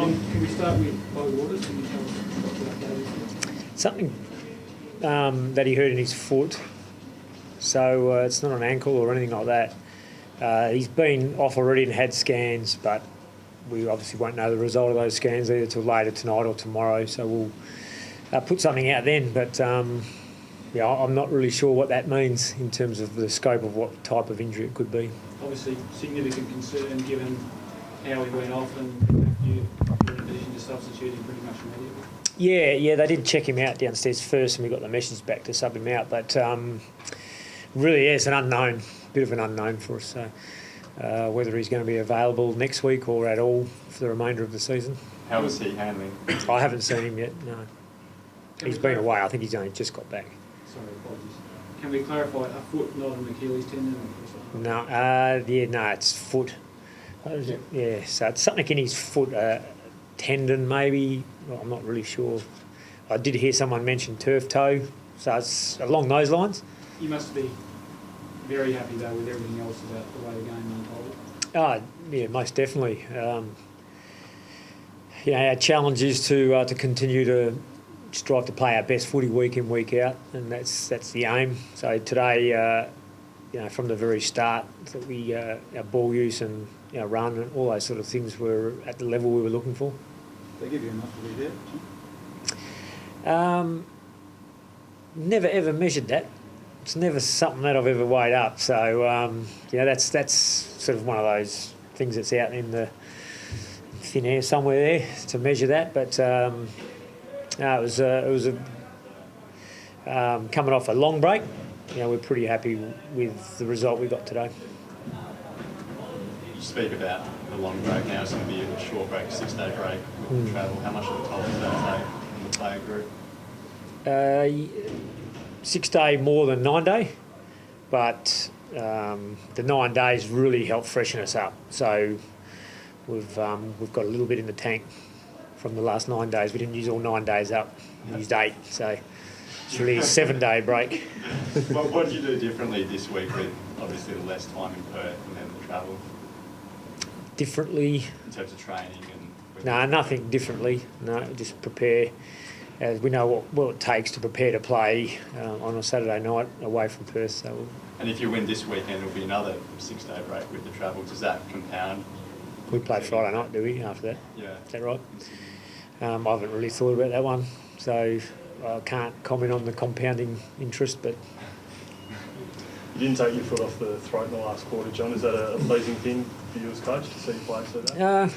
John, can we start with Bo Waters? Can you tell us what the update is? Something that he hurt in his foot, so it's not an ankle or anything like that. He's been off already and had scans, but we obviously won't know the result of those scans either till later tonight or tomorrow, so we'll put something out then. But yeah, I'm not really sure what that means in terms of the scope of what type of injury it could be. Obviously, significant concern given how he went off, and you're in a position to substitute him pretty much immediately. Yeah, they did check him out downstairs first, and we got the message back to sub him out. But really, yeah, it's an unknown, bit of an unknown for us. So whether he's going to be available next week or at all for the remainder of the season. How was he handling? I haven't seen him yet. No, he's been away. I think he's only just got back. Sorry, apologies. Can we clarify a foot, not an Achilles tendon? No, it's foot. Yeah, so it's something in his foot, tendon maybe. Well, I'm not really sure. I did hear someone mention turf toe, so it's along those lines. You must be very happy though with everything else about the way the game unfolded. Yeah, most definitely. Our challenge is to continue to strive to play our best footy week in, week out, and that's the aim. So today, from the very start, that we our ball use and run and all those sort of things were at the level we were looking for. They give you enough to be there? Never ever measured that. It's never something that I've ever weighed up. So that's sort of one of those things that's out in the thin air somewhere there to measure that. But it was coming off a long break. We're pretty happy with the result we got today. You speak about the long break now. It's going to be a short break, 6-day break with the travel. How much of a toll does that take on the player group? 6 day more than 9 day, but the 9 days really helped freshen us up. So we've got a little bit in the tank from the last 9 days. We didn't use all 9 days up. We used 8, so it's really a 7-day break. What did you do differently this week with obviously the less time in Perth and then the travel? Differently? In terms of training and... No, nothing differently. No, just prepare. As we know what it takes to prepare to play on a Saturday night away from Perth. So and if you win this weekend, it'll be another 6-day break with the travel. Does that compound? We play Friday night, do we, after that? Yeah. Is that right? I haven't really thought about that one, so I can't comment on the compounding interest, but... You didn't take your foot off the throat in the last quarter, John. Is that a pleasing thing for you as coach to see you play so that?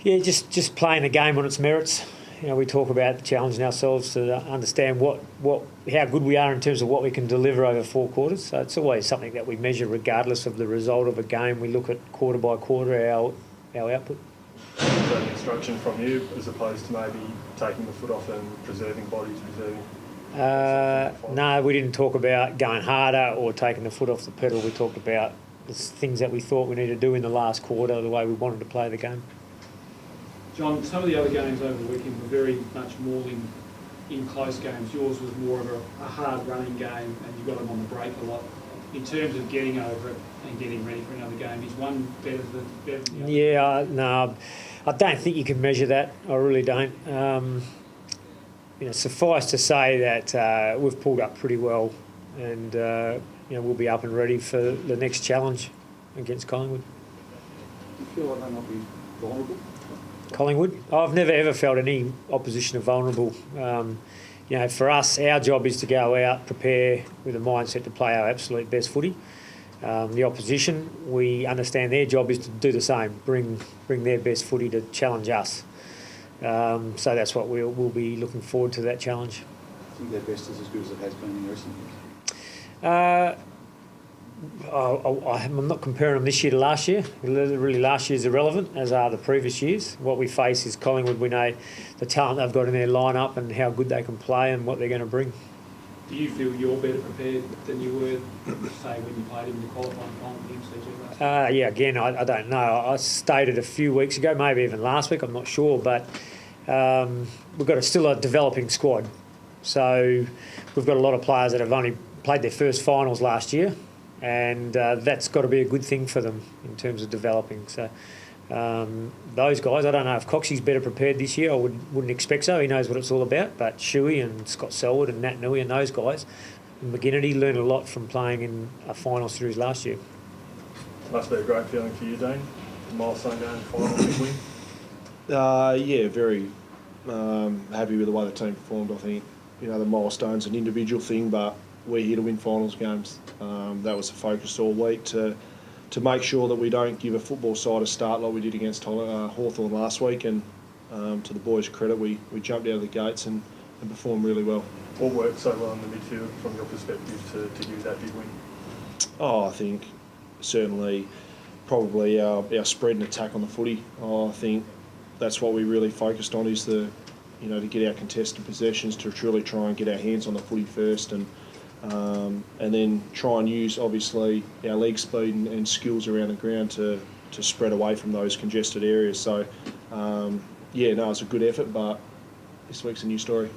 Yeah, just playing the game on its merits. We talk about challenging ourselves to understand how good we are in terms of what we can deliver over 4 quarters. So it's always something that we measure regardless of the result of a game. We look at quarter by quarter our output. Is that an instruction from you as opposed to maybe taking the foot off and preserving bodies, No, we didn't talk about going harder or taking the foot off the pedal. We talked about the things that we thought we needed to do in the last quarter, the way we wanted to play the game. John, some of the other games over the weekend were very much more in close games. Yours was more of a hard running game, and you got them on the break a lot. In terms of getting over it and getting ready for another game, is one better than the other? Yeah, no, I don't think you can measure that. I really don't. Suffice to say that we've pulled up pretty well, and we'll be up and ready for the next challenge against Collingwood. Do you feel like they might be vulnerable? Collingwood? I've never ever felt any opposition are vulnerable. For us, our job is to go out, prepare with a mindset to play our absolute best footy. The opposition, we understand their job is to do the same, bring their best footy to challenge us. So that's what we'll be looking forward to, that challenge. I think their best is as good as it has been in recent years. I'm not comparing them this year to last year. Really, last year's irrelevant, as are the previous years. What we face is Collingwood. We know the talent they've got in their line-up and how good they can play and what they're going to bring. Do you feel you're better prepared than you were, say, when you played in the qualifying final with MCG last year? Again, I don't know. I stated a few weeks ago, maybe even last week, I'm not sure, but we've got still a developing squad. So we've got a lot of players that have only played their first finals last year, and that's got to be a good thing for them in terms of developing. So Those guys, I don't know if Coxie's better prepared this year. I wouldn't expect so. He knows what it's all about. But Shuey and Scott Selwood and Nat Nui and those guys, and McGinnity learned a lot from playing in a final series last year. Must be a great feeling for you, Dean. Milestone game, final, big win. Yeah, very happy with the way the team performed. I think the milestone's an individual thing, but we're here to win finals games. That was the focus all week to make sure that we don't give a football side a start like we did against Hawthorn last week. And to the boys' credit, we jumped out of the gates and performed really well. What worked so well in the midfield from your perspective to give you that big win? Oh, I think certainly probably our spread and attack on the footy. I think that's what we really focused on, is to get our contested possessions, to truly try and get our hands on the footy first, and then try and use obviously our leg speed and skills around the ground to spread away from those congested areas. So it's a good effort, but this week's a new story.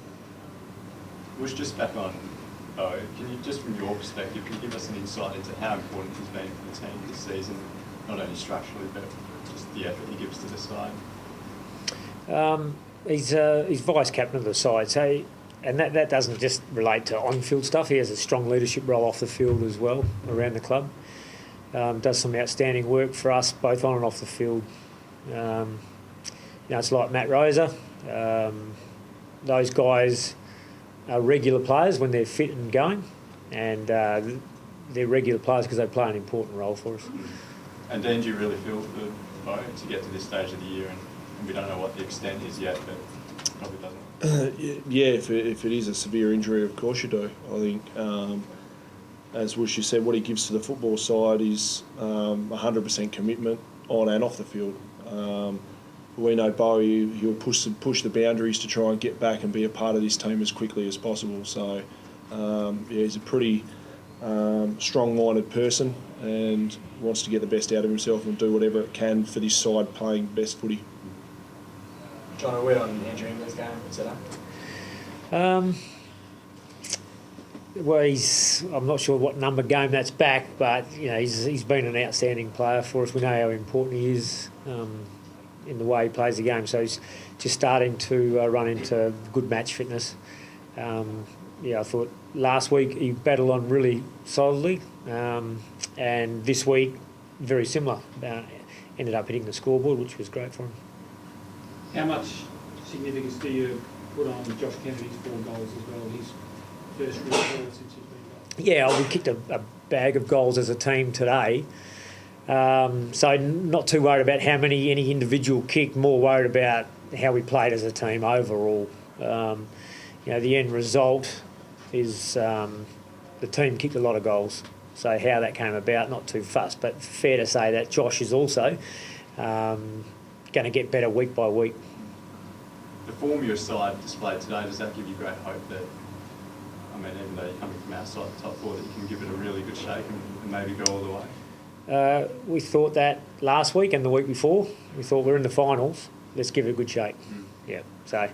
Was just back on, can you, just from your perspective, can you give us an insight into how important he's been for the team this season, not only structurally, but just the effort he gives to the side? He's vice captain of the side, so, and that doesn't just relate to on-field stuff. He has a strong leadership role off the field as well around the club. Does some outstanding work for us both on and off the field. It's like Matt Rosa. Those guys are regular players when they're fit and going, and they're regular players because they play an important role for us. And Dean, do you really feel for Bo to get to this stage of the year, and we don't know what the extent is yet, but probably doesn't? Yeah, if it is a severe injury, of course you do. I think, as Wooshie said, what he gives to the football side is 100% commitment on and off the field. We know Bo, he'll push the boundaries to try and get back and be a part of this team as quickly as possible. So, he's a pretty strong-minded person and wants to get the best out of himself and do whatever it can for this side playing best footy. John, are we on the injury in this game, etc.? Well, I'm not sure what number game that's back, but he's been an outstanding player for us. We know how important he is in the way he plays the game. So he's just starting to run into good match fitness. I thought last week he battled on really solidly, and this week very similar. Ended up hitting the scoreboard, which was great for him. How much significance do you put on Josh Kennedy's 4 goals as well? His first real goal since he's been back. Yeah, we kicked a bag of goals as a team today. So not too worried about how many any individual kicked, more worried about how we played as a team overall. The end result is the team kicked a lot of goals. So how that came about, not too fussed, but fair to say that Josh is also going to get better week by week. The form your side displayed today, does that give you great hope that, even though you're coming from outside the top 4, that you can give it a really good shake and maybe go all the way? We thought that last week and the week before. We thought we're in the finals, let's give it a good shake. Yeah, so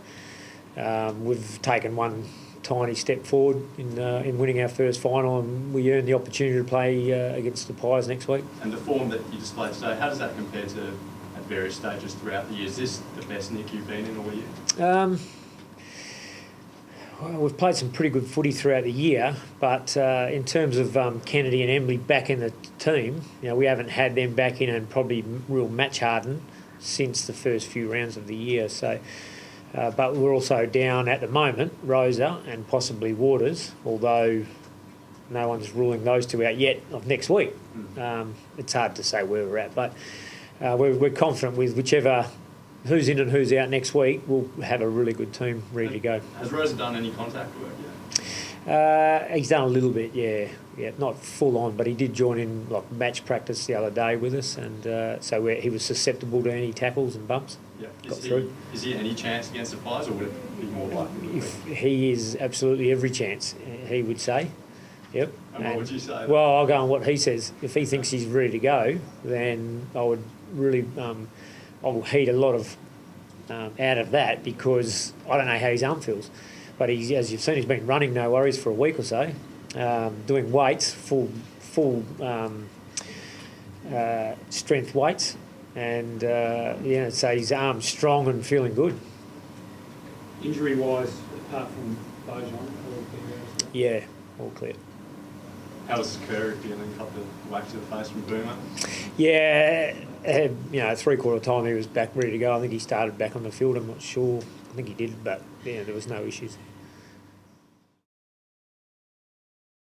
we've taken one tiny step forward in winning our first final, and we earned the opportunity to play against the Pies next week. And the form that you displayed today, how does that compare to at various stages throughout the year? Is this the best Nick you've been in all year? Well, we've played some pretty good footy throughout the year, but in terms of Kennedy and Embley back in the team, we haven't had them back in and probably real match hardened since the first few rounds of the year. So, but we're also down at the moment, Rosa and possibly Waters, although no one's ruling those two out yet of next week. It's hard to say where we're at, but we're confident with whichever who's in and who's out next week, we'll have a really good team ready to go. Has Rosa done any contact work yet? He's done a little bit, yeah, not full on, but he did join in like match practice the other day with us, and so he was susceptible to any tackles and bumps. Yeah. Is he any chance against the Pies, or would it be more likely? He is absolutely every chance, he would say. Yep. And what would you say? Well, I'll go on what he says. If he thinks he's ready to go, then I would really, I'll heed a lot of out of that, because I don't know how his arm feels. But as you've seen, he's been running no worries for a week or so, doing weights, full strength weights, And so his arm's strong and feeling good. Injury-wise, apart from Bojan, all clear? Yeah, all clear. How was Curry feeling? Got the whack to the face from Boomer? Yeah, three-quarter time he was back ready to go. I think he started back on the field. I'm not sure. I think he did, but there was no issues.